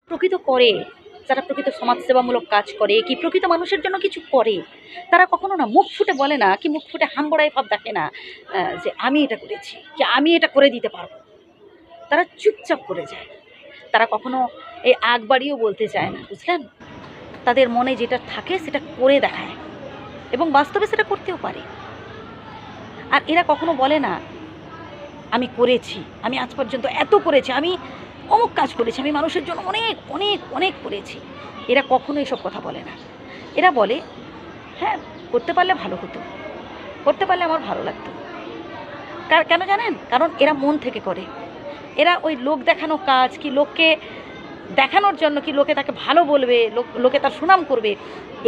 প্রকৃত করে, যারা প্রকৃত সমাজসেবামূলক কাজ করে, কি প্রকৃত মানুষের জন্য কিছু করে, তারা কখনো না মুখ ফুটে বলে না, কি মুখ ফুটে হাম্বড়াই ভাব দেখে না যে আমি এটা করেছি, কি আমি এটা করে দিতে পারবো। তারা চুপচাপ করে যায়। তারা কখনো এই আগ বাড়িয়েও বলতে চায় না, বুঝলেন। তাদের মনে যেটা থাকে সেটা করে দেখায় এবং বাস্তবে সেটা করতেও পারে। আর এরা কখনো বলে না আমি করেছি, আমি আজ পর্যন্ত এত করেছি, আমি অমুক কাজ করেছি, আমি মানুষের জন্য অনেক অনেক অনেক করেছি। এরা কখনো এসব কথা বলে না। এরা বলে হ্যাঁ করতে পারলে ভালো হতো, করতে পারলে আমার ভালো লাগতো। কেন জানেন? কারণ এরা মন থেকে করে। এরা ওই লোক দেখানো কাজ, কি লোককে দেখানোর জন্য, কি লোকে তাকে ভালো বলবে, লোকে তার সুনাম করবে,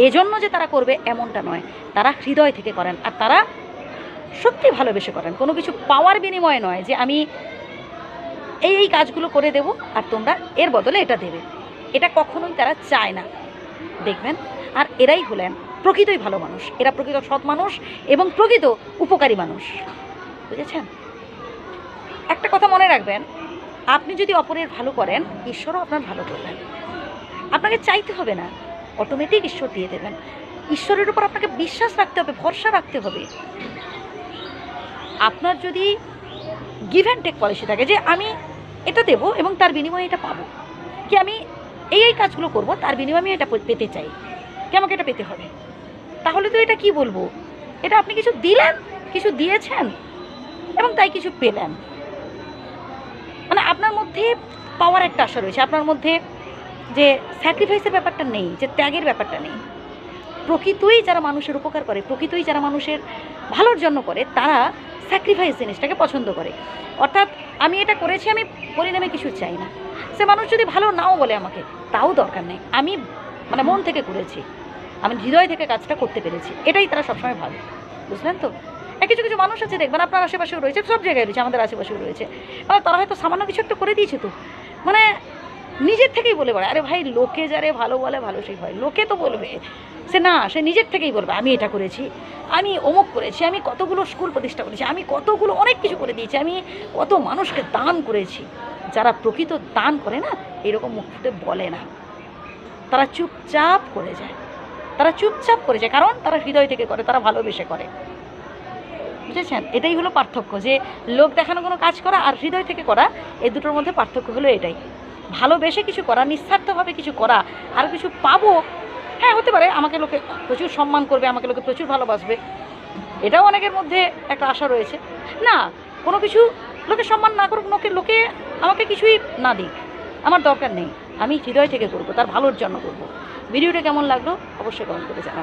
এজন্য যে তারা করবে এমনটা নয়। তারা হৃদয় থেকে করেন, আর তারা সত্যি ভালোবেসে করেন। কোনো কিছু পাওয়ার বিনিময়ে নয় যে আমি এই কাজগুলো করে দেব আর তোমরা এর বদলে এটা দেবে, এটা কখনোই তারা চায় না, দেখবেন। আর এরাই হলেন প্রকৃতই ভালো মানুষ। এরা প্রকৃত সৎ মানুষ এবং প্রকৃত উপকারী মানুষ, বুঝেছেন। একটা কথা মনে রাখবেন, আপনি যদি অপরের ভালো করেন, ঈশ্বরও আপনার ভালো করবেন। আপনাকে চাইতে হবে না, অটোমেটিক ঈশ্বর দিয়ে দেবেন। ঈশ্বরের উপর আপনাকে বিশ্বাস রাখতে হবে, ভরসা রাখতে হবে। আপনার যদি গিভ অ্যান্ড টেক পলিসি থাকে যে আমি এটা দেবো এবং তার বিনিময়ে এটা পাবো, কি আমি এই কাজগুলো করব, তার বিনিময়ে আমি এটা পেতে চাই, কি আমাকে এটা পেতে হবে, তাহলে তো এটা কি বলবো, এটা আপনি কিছু দিলেন, কিছু দিয়েছেন এবং তাই কিছু পেলেন। মানে আপনার মধ্যে পাওয়ার একটা আশা রয়েছে, আপনার মধ্যে যে স্যাক্রিফাইসের ব্যাপারটা নেই, যে ত্যাগের ব্যাপারটা নেই। প্রকৃতই যারা মানুষের উপকার করে, প্রকৃতই যারা মানুষের ভালোর জন্য করে, তারা স্যাক্রিফাইস জিনিসটাকে পছন্দ করে। অর্থাৎ আমি এটা করেছি, আমি পরিণামে কিছু চাই না। সে মানুষ যদি ভালো নাও বলে আমাকে, তাও দরকার নেই, আমি মানে মন থেকে করেছি, আমি হৃদয় থেকে কাজটা করতে পেরেছি, এটাই তারা সবসময় ভাবে, বুঝলেন তো। কিছু কিছু মানুষ আছে দেখবেন, আপনার আশেপাশেও রয়েছে, সব জায়গায় রয়েছে, আমাদের আশেপাশেও রয়েছে, তারা হয়তো সামান্য কিছু একটা করে দিয়েছে, তো মানে নিজের থেকেই বলে বেড়ায়, আরে ভাই লোকে যারে ভালো বলে ভালো সেই হয়, লোকে তো বলবে, সে না, সে নিজের থেকেই বলবে আমি এটা করেছি, আমি অমুক করেছি, আমি কতগুলো স্কুল প্রতিষ্ঠা করেছি, আমি কতগুলো অনেক কিছু করে দিয়েছি, আমি কত মানুষকে দান করেছি। যারা প্রকৃত দান করে না, এরকম মুখ ফুটে বলে না, তারা চুপচাপ করে যায়, তারা চুপচাপ করে যায়, কারণ তারা হৃদয় থেকে করে, তারা ভালোবেসে করে, বুঝেছেন। এটাই হলো পার্থক্য, যে লোক দেখানো কোনো কাজ করা আর হৃদয় থেকে করা, এই দুটোর মধ্যে পার্থক্য হলো এটাই। ভালোবেসে কিছু করা, নিঃস্বার্থভাবে কিছু করা, আর কিছু পাবো, হ্যাঁ হতে পারে আমাকে লোকে প্রচুর সম্মান করবে, আমাকে লোকে প্রচুর ভালোবাসবে, এটাও অনেকের মধ্যে একটা আশা রয়েছে। না, কোনো কিছু লোকে সম্মান না করুক, লোকে আমাকে কিছুই না দিক, আমার দরকার নেই, আমি হৃদয় থেকে করবো, তার ভালোর জন্য করবো। ভিডিওটা কেমন লাগলো অবশ্যই কমেন্ট করে জানাবেন।